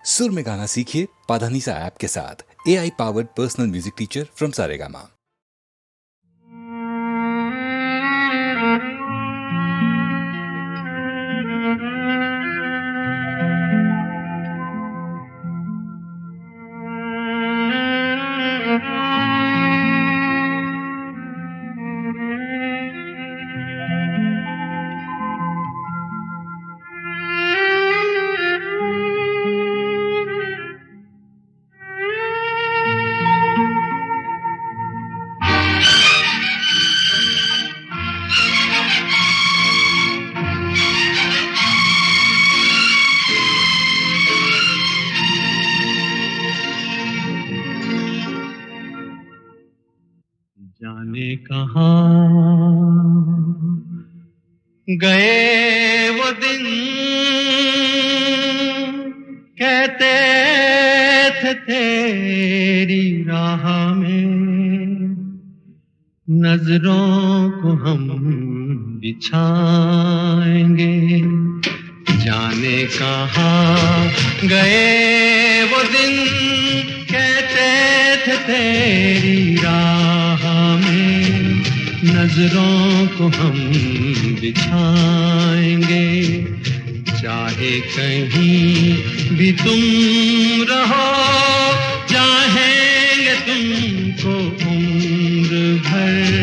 सुर में गाना सीखिए पाधानीसा ऐप के साथ। AI powered personal music teacher from Saregama. जाने कहाँ गए वो दिन, कहते थे तेरी राह में नजरों को हम बिछाएंगे। जाने कहाँ गए वो दिन, कहते थे तेरी राह में नजरों को हम बिछाएंगे। चाहे कहीं भी तुम रहो, चाहेंगे तुमको उम्र भर,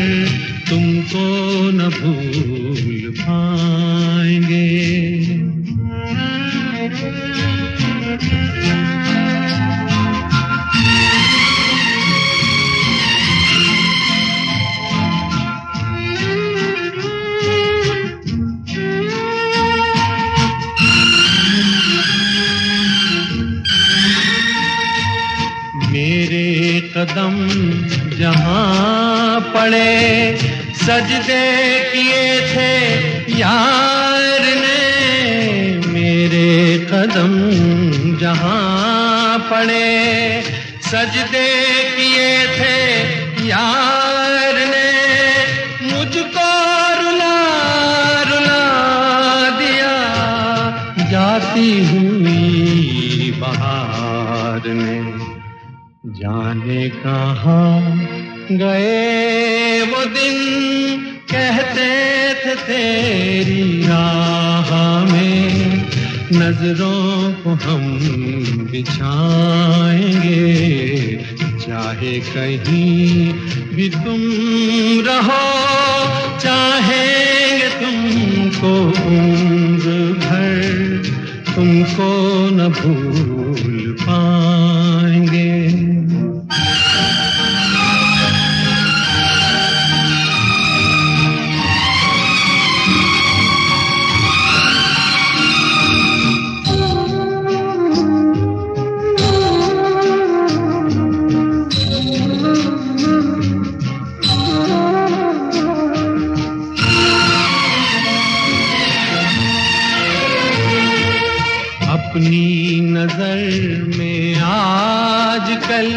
तुमको न भूल पाएंगे। मेरे कदम जहाँ पड़े, सजदे किए थे यार ने। मेरे कदम जहाँ पड़े, सजदे किए थे यार ने। मुझको रुला रुला दिया जाती हुई बहार ने। जाने कहाँ गए वो दिन, कहते थे तेरी राह में नजरों को हम बिछाएंगे। चाहे कहीं भी तुम रहो, चाहेंगे तुमको उम्र भर, तुमको न भूल पाएंगे। अपनी नजर में आजकल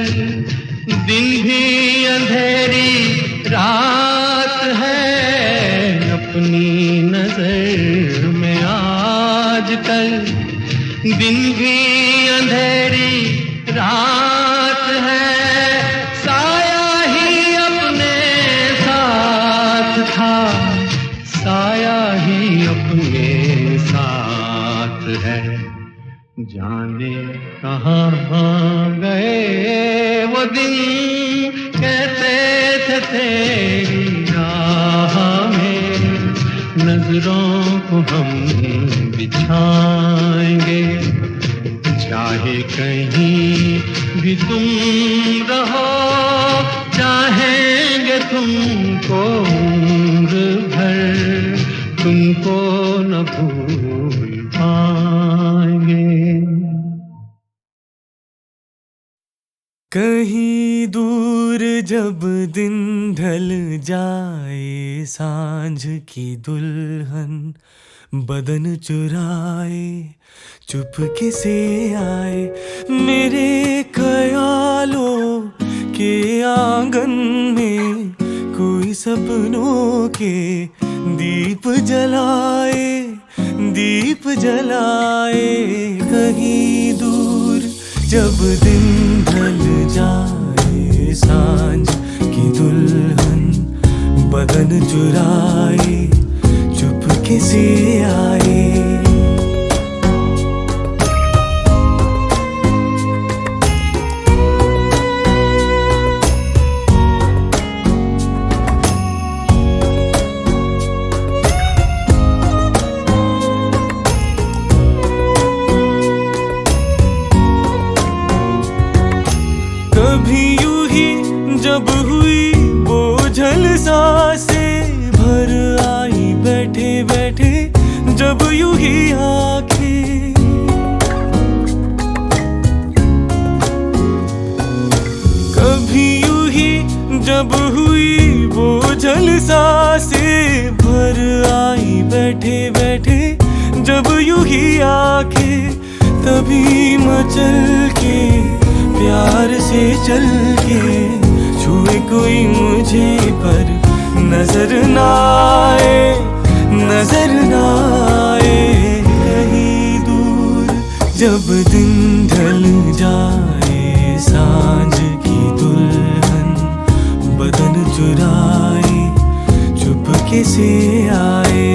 दिन भी अंधेरी रात है। अपनी नजर में आजकल दिन भी अंधेरी रात है। साया ही अपने साथ था, साया ही अपने साथ है। जाने कहाँ गए वो दिन, कहते थे तेरी राह में नजरों को हम बिछाएंगे। चाहे कहीं भी तुम रहो, चाहेंगे तुमको उम्र भर, तुमको न भूल पाएंगे। कहीं दूर जब दिन ढल जाए, सांझ की दुल्हन बदन चुराए चुपके से आए मेरे ख्यालों के आंगन में। कोई सपनों के दीप जलाए, दीप जलाए। कहीं दूर जब दिन ढल जाए सांझ की दुल्हन बदन चुराए चुपके से आए। कभी यूं ही जब हुई बोझल सांसें भर आई बैठे बैठे जब यूं ही आंखें। कभी यूं ही जब हुई बोझल सांसें भर आई बैठे बैठे जब यूं ही आंखें। तभी मचल के प्यार से चल के छुए कोई मुझे पर नजर ना आए, नजर ना आए। कहीं दूर जब दिन ढल जाए सांझ की दुल्हन बदन चुराए चुपके से आए।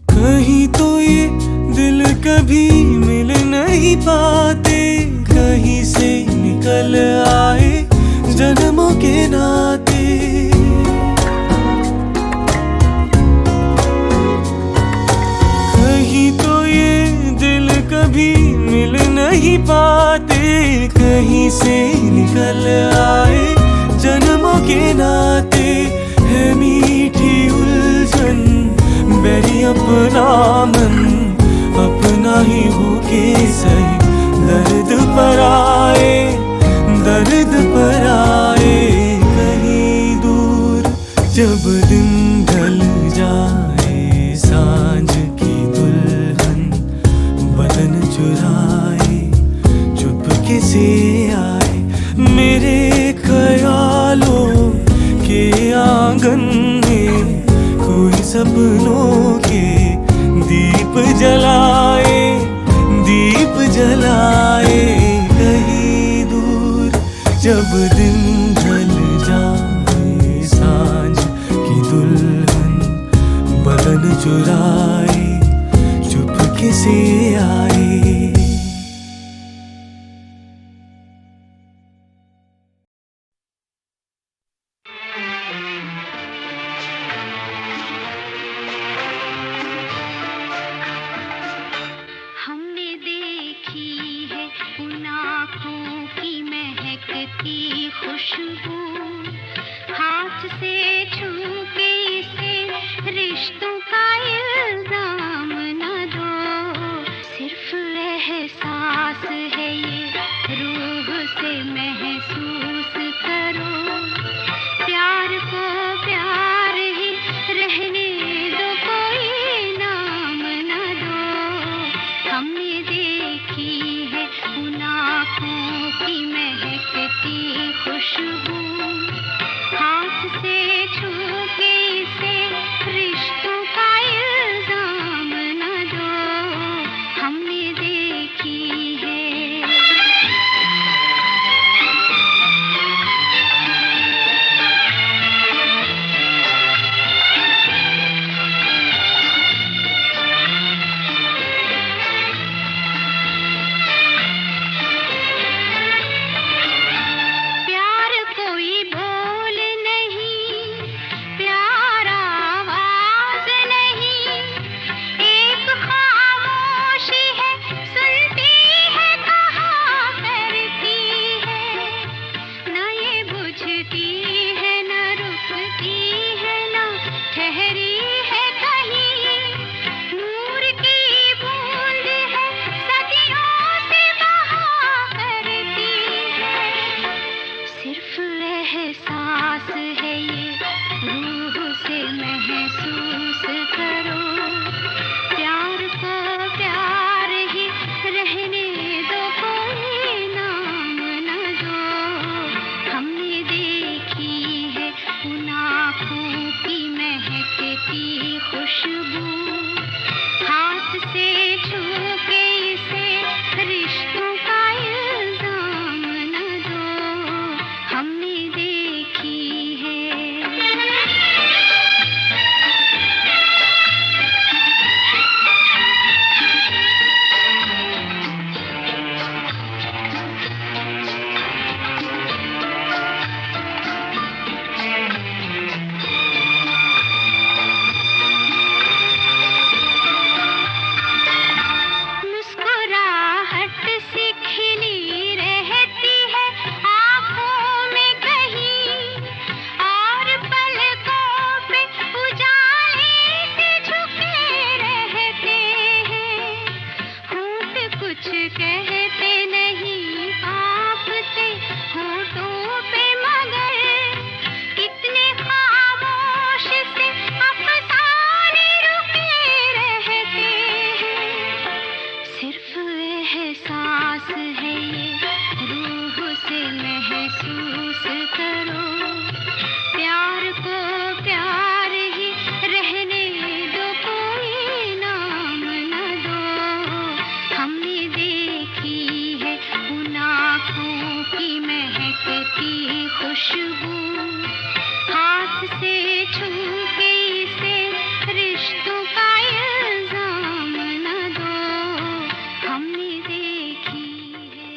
कहीं तो ये दिल कभी मिल नहीं पाते, कहीं से निकल आए जन्मों के नाते। कहीं तो ये दिल कभी मिल नहीं पाते, कहीं से निकल आए जन्मों के नाते। है मीठी उलझन मेरी अपना मन अपना ही होके सही दर्द पर आए, दर्द पर आए। कहीं दूर जब दिन ढल जाए सांझ की दुल्हन बदन चुराए चुपके से आए। मेरे ख्यालों के आंगन में कोई सपनों के दीप जलाए, दीप जलाए। कहीं दूर जब दिन ढल जाए सांझ की दुल्हन बदन चुराए चुपके से आए। हमने देखी है उन आँखों की महकती खुशबू, हाथ से छू के इसे रिश्तों का इल्जाम न दो। सिर्फ एहसास है ये रूह से महसूस करो, प्यार को प्यार ही रहने दो, कोई नाम न दो। हमने देखी है उन आँखों की महकती खुशबू, हाथ से छू के इसे रिश्तों का इल्जाम न दो। हमने देखी है। प्यार को कुछ कहते नहीं कांपते होठों पे मगर कितने खामोश से अफसाने रुके रहते हैं। सिर्फ एहसास है ये रूह से महसूस करो, प्यार को प्यार ही रहने दो, कोई नाम न दो। हमने देखी है उन आँखों की महकती खुशबू, हाथ से छू के इसे रिश्तों का इल्जाम न दो। हमने देखी है।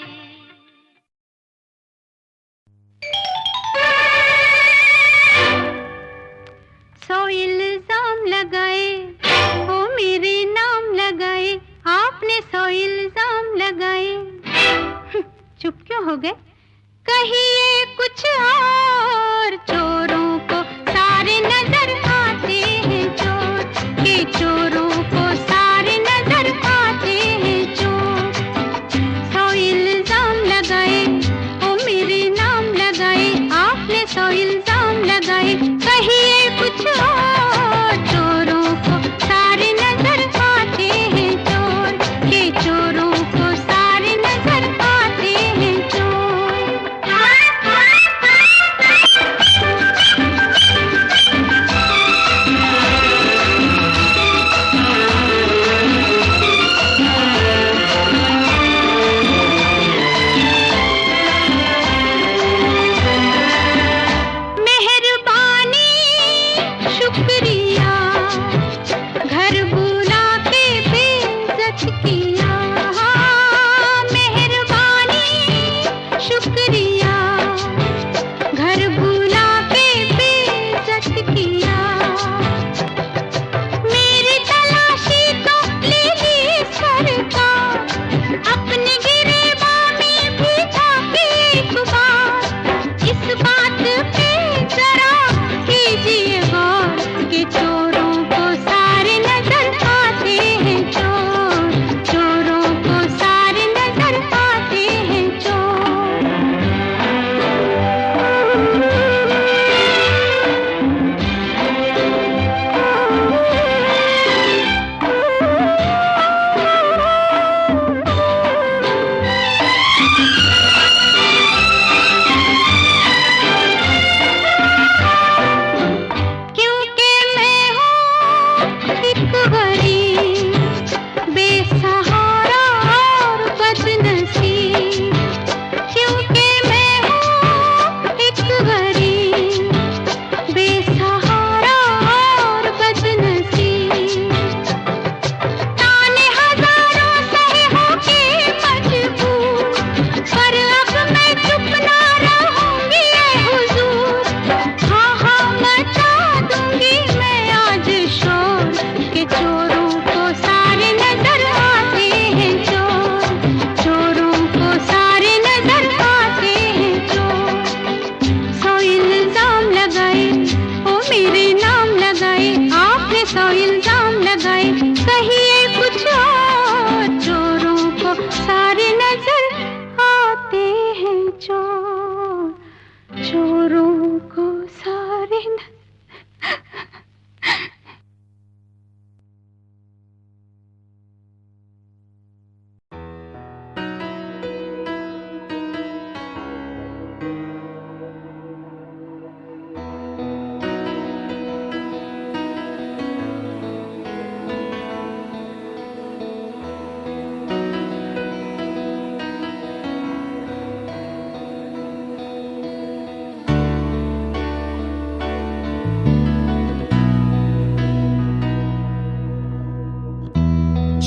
सौ इल्जाम लगाए वो मेरे नाम लगाए, आपने सौ इल्जाम लगाए। चुप क्यों हो गए? कहिए कुछ और। चोरों को सारे नजर आते हैं चोर, के चोरों को सारे नजर आते हैं चोर। सौ इल्जाम लगाए वो मेरे नाम लगाए, आपने सौ इल्जाम लगाए। कहिए कुछ और। चोरों को सारे नजर आते हैं चोर, के चोरों को सारे नजर आते हैं चोर। मेहरबानी शुक्रिया, घर बुला के बेइज्जत किया। मेहरबानी शुक्रिया, घर बुला के बेइज्जत किया। मेरी तलाशी तो ले ली सरकार, अपने गिरेबान में भी झांकी एक बार। इस बात पे जरा कीजिए गौर, कि चोरों को सारे नजर आते हैं चोर, चोरों को सारे नजर आते हैं चोर। क्योंकि मैं हूँ एक गरीब, बेसहारा और बदनसीब। क्योंकि मैं हूँ एक गरीब, बेसहारा और बदनसीब। ताने हजारों सहे होके मजबूर, पर अब मैं चुप ना रहूंगी ऐ हुजूर। हाँ हाँ मचा दूंगी मैं आज शोर, के चोरों को सारे नजर आते हैं चोर, चोरों को सारे नजर आते हैं चोर। सौ इल्जाम लगाए ओ मेरे नाम लगाए, आपने सौ इल्जाम लगाए। कहिए कुछ और। चोरों को सारे नजर आते हैं चोर, चोरों को सारे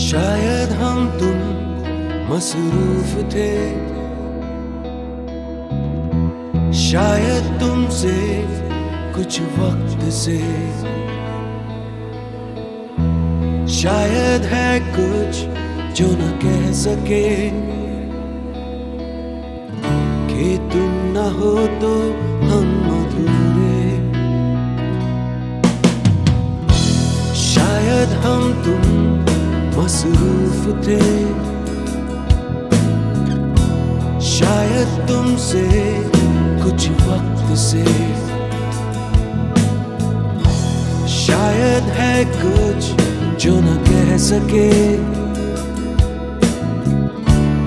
शायद हम तुम मसरूफ थे, शायद तुमसे कुछ वक्त से, शायद है कुछ जो न कह सके, कि तुम न हो तो हम अधूरे। शायद हम तुम मसरूफ थे, तुमसे कुछ वक्त से। शायद है कुछ जो न कह सके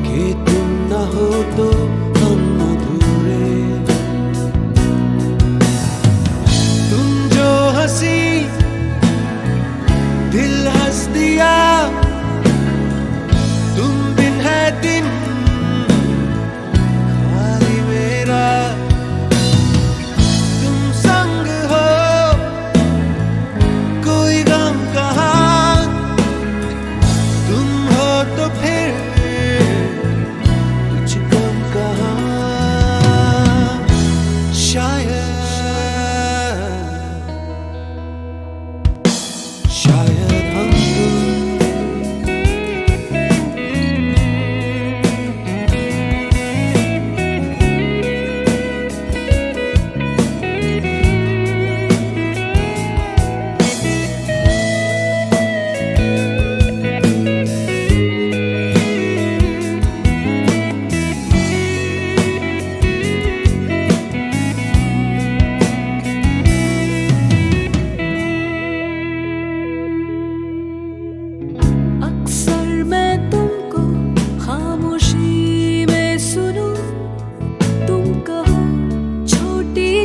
कि तुम न हो तो हम अधूरे। तुम जो हंसी दिल हंस दिया, तुम बिन है दिन खाली मेरा। तुम संग हो कोई गम कहाँ, तुम हो तो फिर कुछ गम कहाँ। शायद हम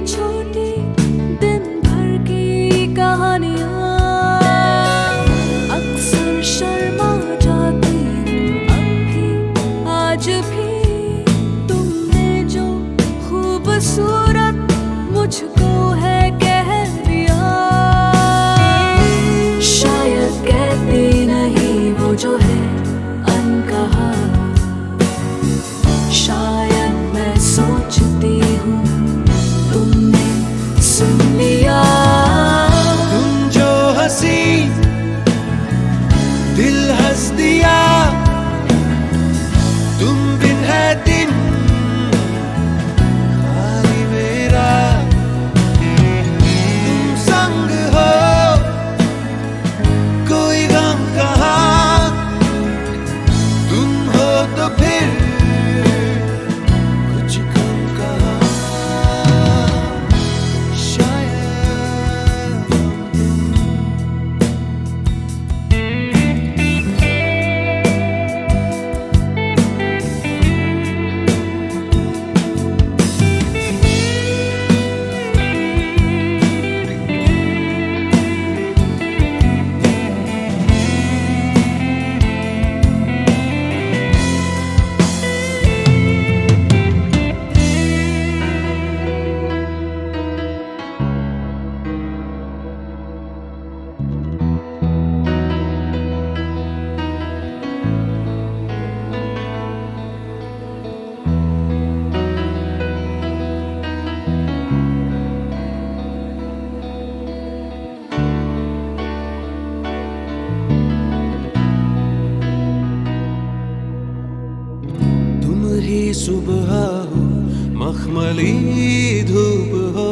छोटी दिन भर की कहानियाँ अक्सर शर्मा जाती हूँ। अब भी आज भी तुमने जो खूबसूरत मुझको है कह दिया। शायद कहती नहीं वो जो है अनकहा, शायद मैं सोचती हूँ तुमने सुन लिया। तुम जो हंसी दिल हंस दिया, तुम बिन है दिन खाली मेरा। तुम संग हो कोई गम कहाँ, तुम हो तो फिर कुछ गम कहाँ। सुबह हो मखमली धूप हो,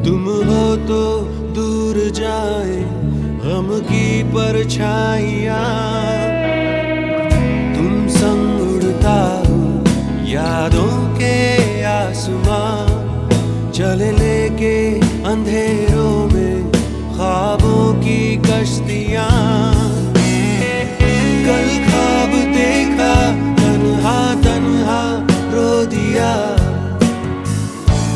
तुम हो तो दूर जाए गम की परछाइयाँ। तुम संग उड़ता हो यादों के आसमां, चले लेके अंधेरों में ख्वाबों की कश्तियाँ। कल ख्वाब देखा तन्हा तन्हा रो दिया,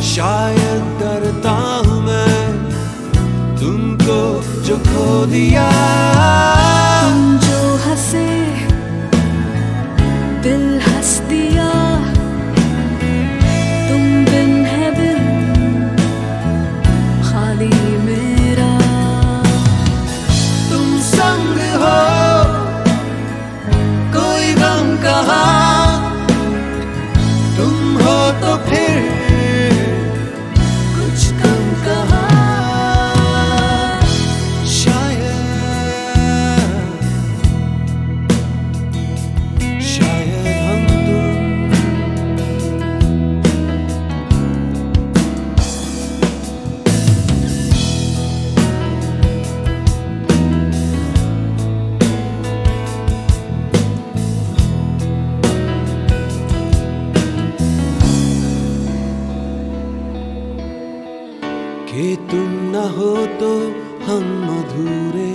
शायद डरता हूँ मैं तुमको जो खो दिया। तुम जो हो तो हम अधूरे।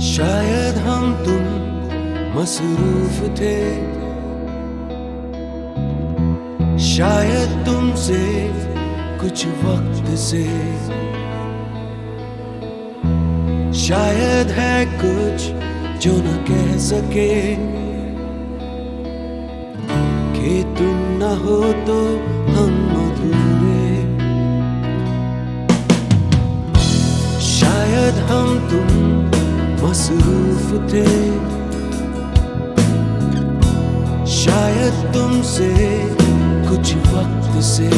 शायद हम तुम मसरूफ थे, शायद तुमसे कुछ वक्त से, शायद है कुछ जो न कह सके कि तुम न हो तो हम अधूरे। शायद हम तुम मसरूफ थे, शायद तुमसे कुछ वक्त से,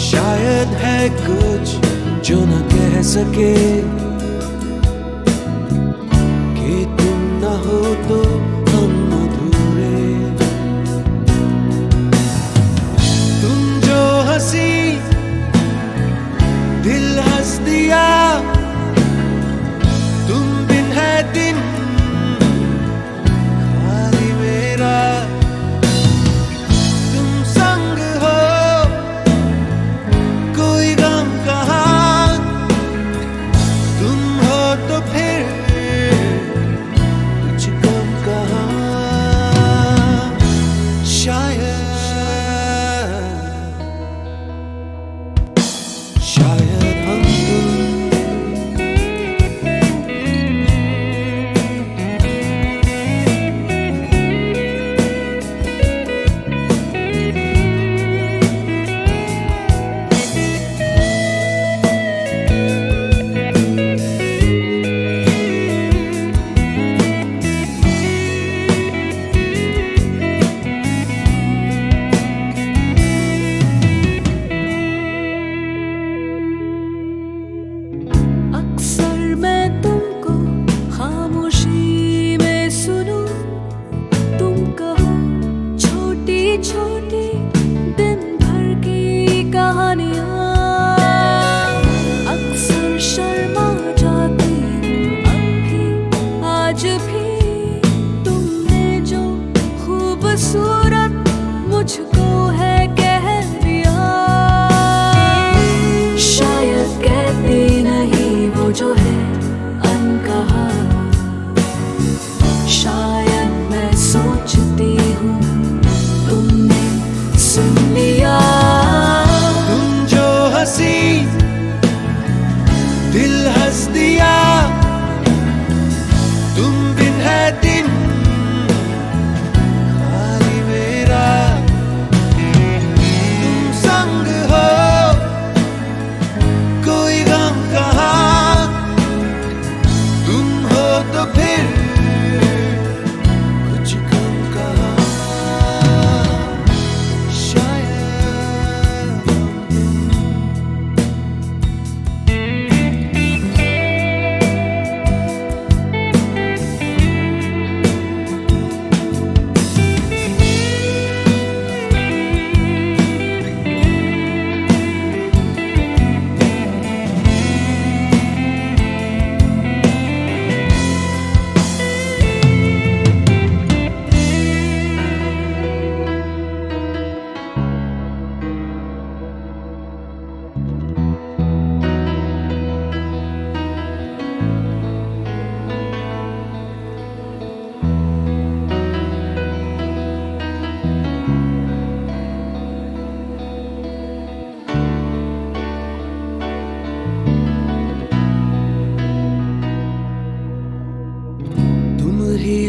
शायद है कुछ जो न कह सके कि तुम न हो तो हम अधूरे। तुम जो हंसी दिल हंस दिया, तुम बिन है दिन खाली मेरा। तुम संग हो कोई गम कहाँ, तुम हो तो फिर कुछ गम कहाँ। शायद हम छोटी दिन भर की कहानियाँ अक्सर शर्मा जाती हूँ। अब भी आज भी तुमने जो खूबसूरत मुझको है कह दिया। शायद कहती नहीं वो जो है अनकहा, शायद मैं सोचती हूँ तुमने सुन लिया। तुम जो हंसी दिल हंस दिया, तुम बिन है दिन खाली मेरा। तुम संग हो कोई गम कहाँ, तुम हो तो फिर कुछ गम कहाँ।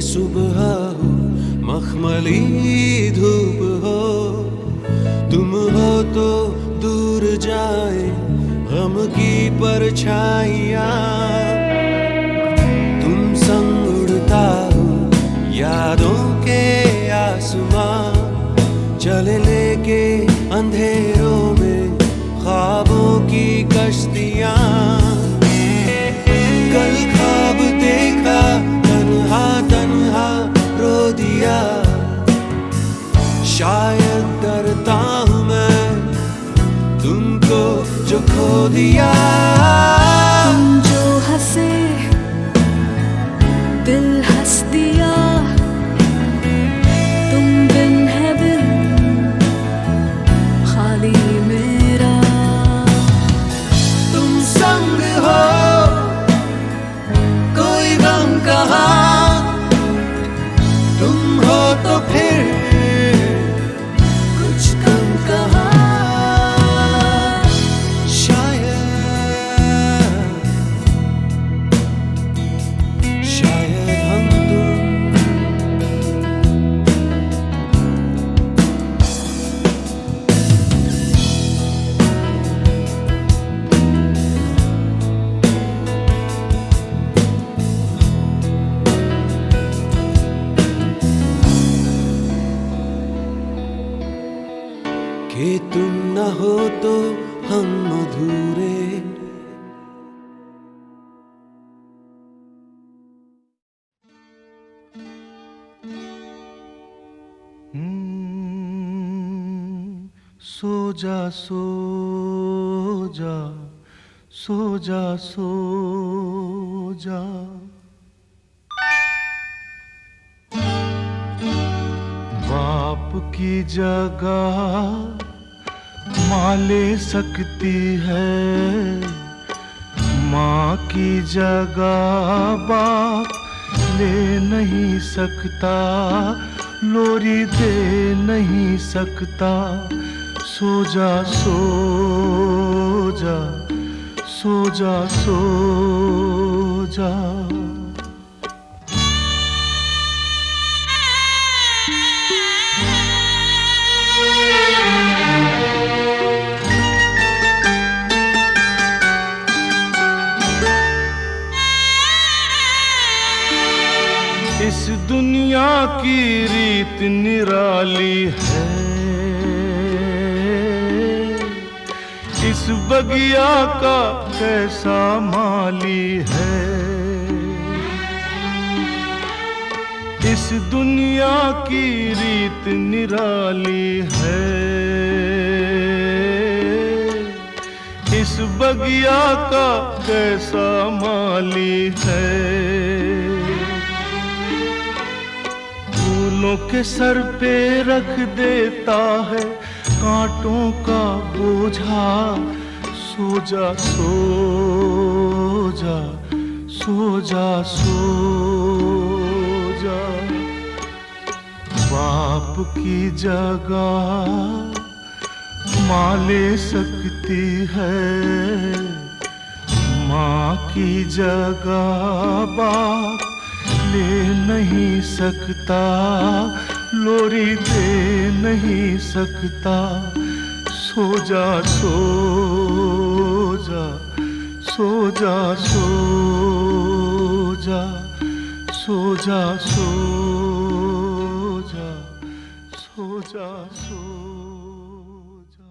सुबह हो मखमली धूप हो, तुम हो तो दूर जाए गम की परछाइयाँ। तुम संग उड़ता हो यादों के आसमां, चले लेके हो तो हम अधूरे। सो जा सो जा सो जा सो जा, बाप की जगह माँ ले सकती है, माँ की जगह बाप ले नहीं सकता, लोरी दे नहीं सकता। सो जा सो जा सो जा सो जा। इस दुनिया की रीत निराली है, इस बगिया का कैसा माली है। इस दुनिया की रीत निराली है, इस बगिया का कैसा माली है। फूलों के सर पे रख देता है कांटों का बोझा। सो जा सो जा सो जा सो जा, बाप की जगह माँ ले सकती है, माँ की जगह बाप ले नहीं सकता, लोरी दे नहीं सकता। सो जा सो जा सो जा सो जा सो जा सो जा सो जा सो जा।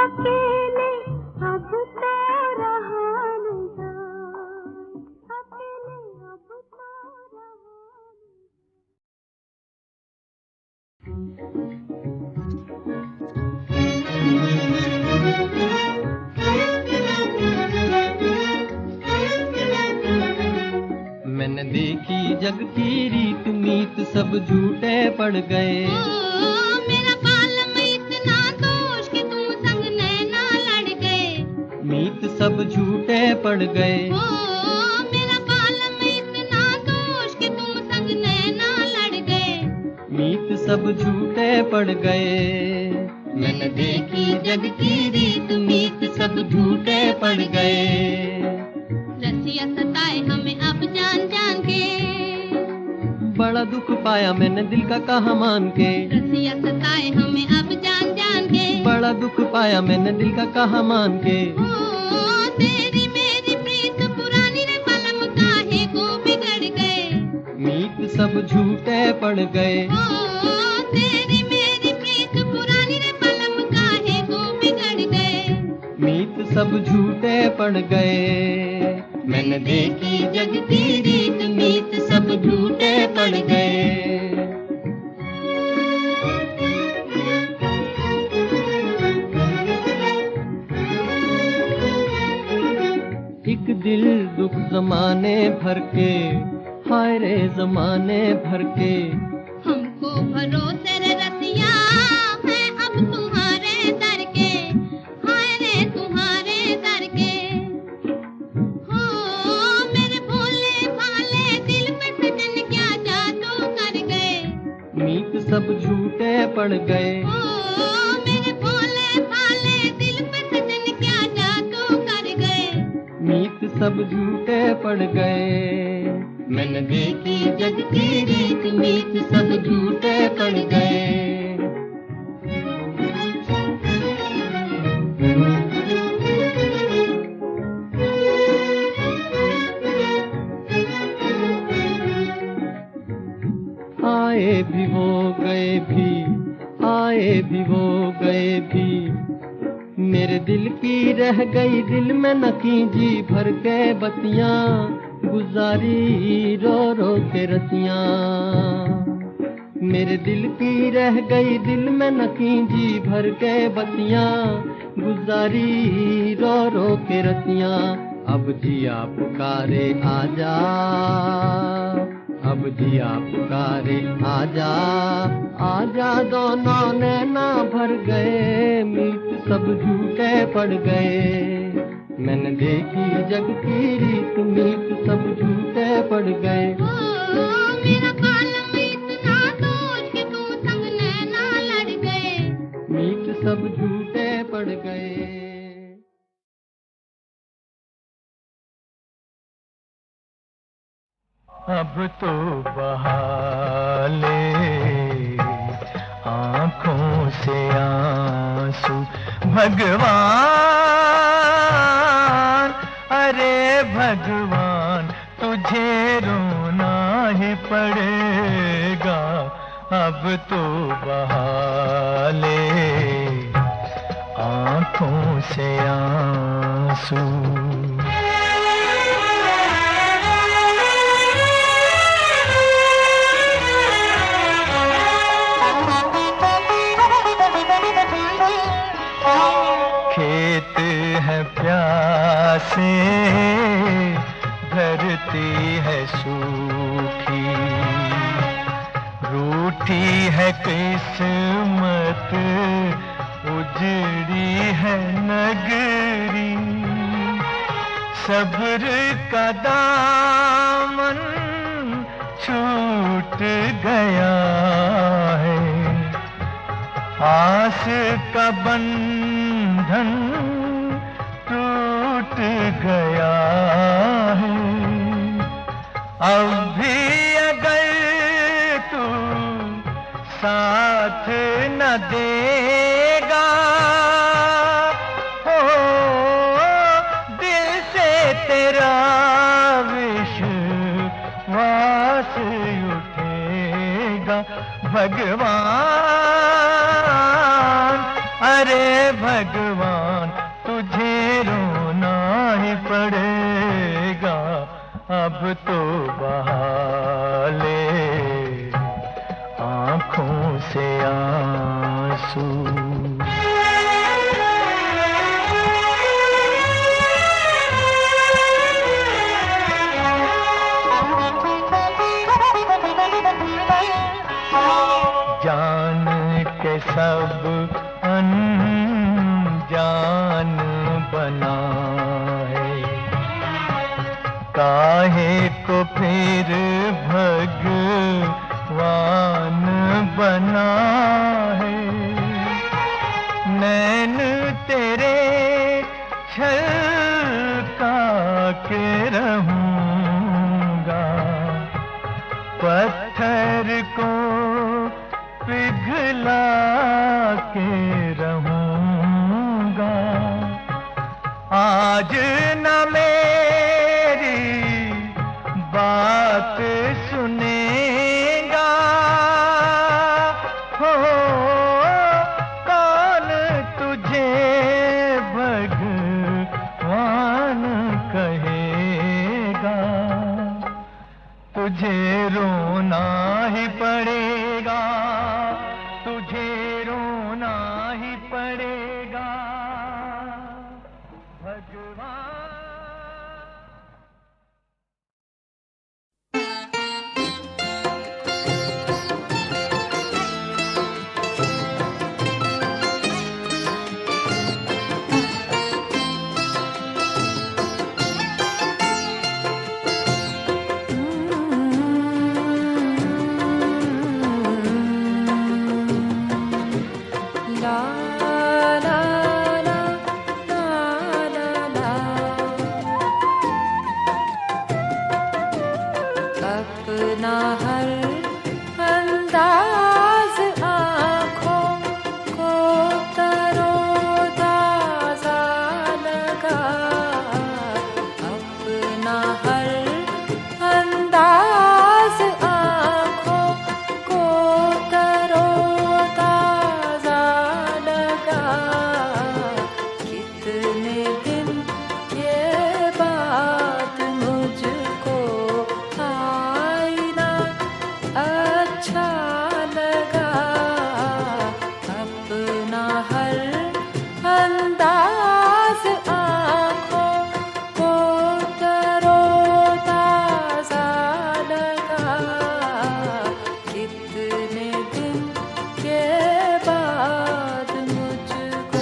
अकेले अब तो रहा न जाए, अकेले अब तो रहा मैंने देखी जग की रीत मीत सब झूठे पड़ गए। मेरा बालम इतना दोष कि तुम संग नैना लड़ गए। मीत सब झूठे पड़ गए। मेरा बालम इतना दोष कि तुम संग नैना लड़ गए। मीत सब झूठे पड़ गए। मैंने देखी जग की रीत मीत सब झूठे पड़ गए। रसिया सताए हमें अब जान जान के, बड़ा दुख पाया मैंने दिल का कहा मान के। रसिया सताए हमें अब जान जान के, बड़ा दुख पाया मैंने दिल का कहा मान के। तेरी मेरी प्रीत पुरानी रे पलम काहे को बिगड़ गए। मीत सब झूठे पड़ गए। तेरी मेरी प्रीत पुरानी रे पलम काहे को बिगड़ गए। मीत सब झूठे पड़ गए। मैंने देखी जग की रीत मीत सब झूठे पड़ गए। एक दिल दुख जमाने भर के, हाय रे जमाने भर के। हमको भरोसे रे रसिया है अब तुम्हारे दर के, हाय रे तुम्हारे दर के। हो मेरे भोले भाले दिल पे सजन क्या जादू कर गए। मीत सब झूठे पड़ गए। हो मेरे भोले भाले दिल पे सजन क्या जादू कर गए। मीत सब झूठे पड़ गए। मैंने देखी जग की रीत मीत सब झूठे पड़ गए। आए भी हो गए भी, आए भी हो गए भी। मेरे दिल की रह गई दिल में नकी जी भर के बतियां, गुजारी रो रो के रतियां। मेरे दिल की रह गई दिल में नकी जी भर के बतियां, गुजारी रो रो के रतियां। अब जिया पुकारे आजा, अब जिया पुकारे आजा, आजा दोनों नैना भर गए। मीत सब झूठे पड़ गए। मैंने देखी जग की रीत मीत सब झूठे पड़ गए। मेरा बालम इतना दोष कि तुम संग नैना लड़ गए। मीत सब झूठे पड़ गए। अब तो बहा ले आँखों से आंसू भगवान, अरे भगवान तुझे रोना ही पड़ेगा। अब तो बहा ले आँखों से आंसू। खेत है प्यासे, धरती है सूखी, रूठी है किस्मत, उजड़ी है नगरी। सब्र का दामन छूट गया है, आस का बंधन टूट गया है। अब भी अगर तू साथ न देगा, हो दिल से तेरा विश्वास उठेगा। भगवान, अरे भगवान तुझे रोना ही पड़ेगा, अब तो बहा ले आँखों से आंसू। जान के सब अनजान बना है, काहे को फिर भगवान बना है। नैन तेरे छलका के रहूंगा, पत्थर को पिघला के रहूंगा। आज न मेरी बात सुनेगा, हो कौन तुझे भगवान कहेगा। तुझे रोना ही पड़ेगा, तुझे रोना ही पड़ेगा भगवान। अपना हर अंदाज आँखों को तरोताज़ा लगा, अपना हर अंदाज आँखों को तरोताज़ा लगा। कितने दिन के बाद मुझको अच्छा लगा, अपना हर अंदाज आँखों को तरोताज़ा लगा। कितने दिन के बाद मुझको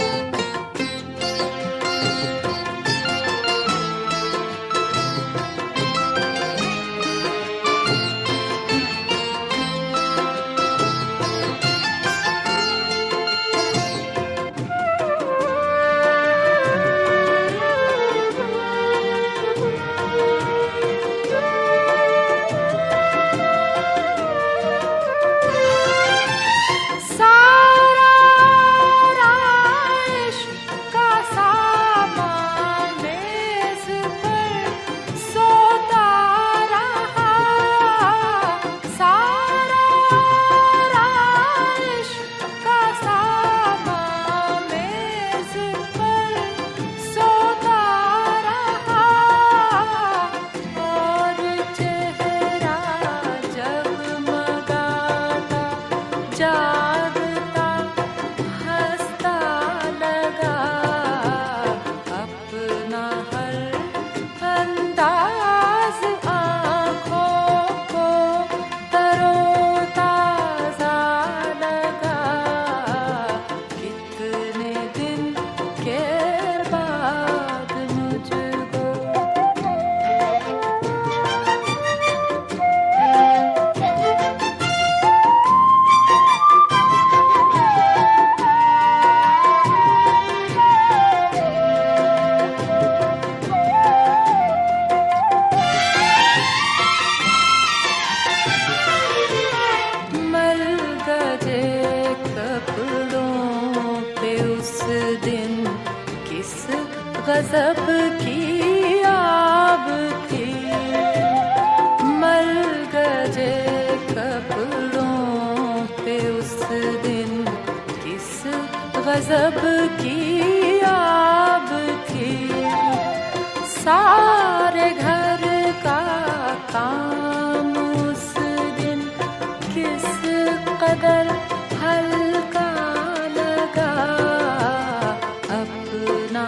जागता हंसता लगा, अपना हर अंदाज आँखों को तरोताज़ा लगा। कितने दिन के बाद मुझको गज़ब की आग थी, मर गए कपड़ों पे उस दिन किस गज़ब गजब की आग थी। सारे घर का काम उस दिन किस कदर हल्का लगा। अपना